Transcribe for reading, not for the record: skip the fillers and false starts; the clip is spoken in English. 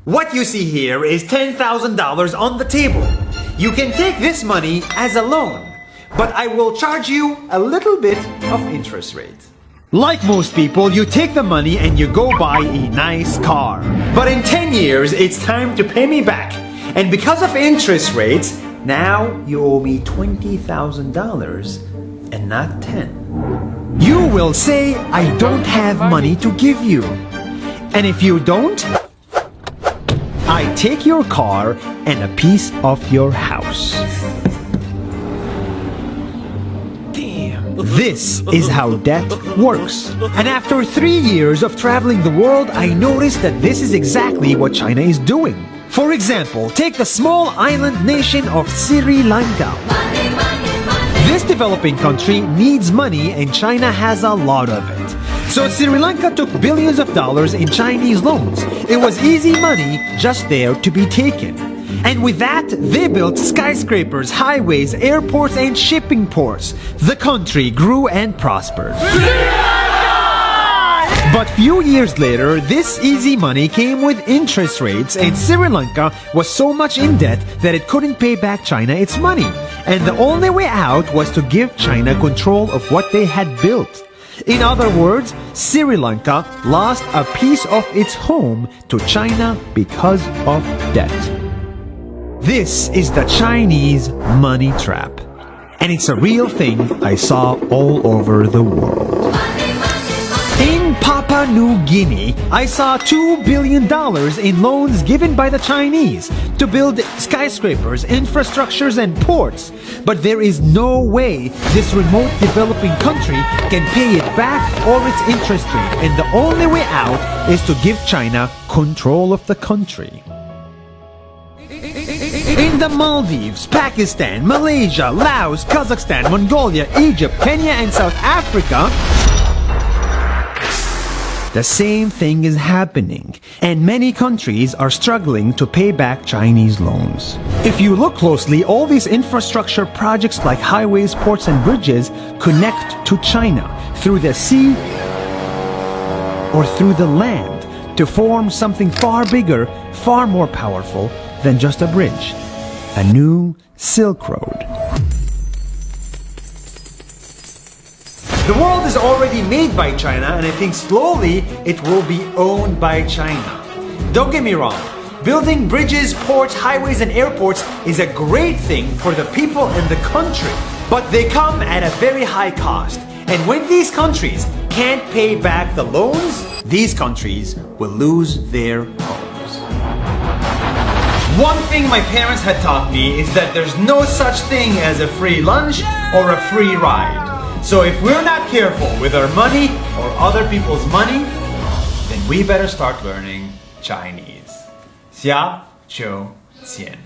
What you see here is $10,000 on the table. You can take this money as a loan, but I will charge you a little bit of interest rate. Like most people, you take the money and you go buy a nice car. But in 10 years, it's time to pay me back. And because of interest rates, now you owe me $20,000 and not 10. You will say, I don't have money to give you. And if you don't, I take your car and a piece of your house. This is how debt works. And after 3 years of traveling the world, I noticed that this is exactly what China is doing. For example, take the small island nation of Sri Lanka. This developing country needs money and China has a lot of it. So Sri Lanka took billions of dollars in Chinese loans. It was easy money just there to be taken. And with that, they built skyscrapers, highways, airports, and shipping ports. The country grew and prospered. But few years later, this easy money came with interest rates, and Sri Lanka was so much in debt that it couldn't pay back China its money. And the only way out was to give China control of what they had built. In other words, Sri Lanka lost a piece of its home to China because of debt. This is the Chinese money trap. And it's a real thing I saw all over the world. In Papua New Guinea, I saw $2 billion in loans given by the Chinese to build skyscrapers, infrastructures, and ports. But there is no way this remote developing country can pay it back or its interest rate. And the only way out is to give China control of the country. In the Maldives, Pakistan, Malaysia, Laos, Kazakhstan, Mongolia, Egypt, Kenya, and South Africa, the same thing is happening, and many countries are struggling to pay back Chinese loans. If you look closely, all these infrastructure projects like highways, ports, and bridges connect to China through the sea or through the land to form something far bigger, far more powerful than just a bridge. A new Silk Road. The world is already made by China, and I think slowly it will be owned by China. Don't get me wrong, building bridges, ports, highways, and airports is a great thing for the people and the country, but they come at a very high cost. And when these countries can't pay back the loans, these countries will lose their homes. One thing my parents had taught me is that there's no such thing as a free lunch or a free ride. So if we're not careful with our money or other people's money, then we better start learning Chinese. 下周见。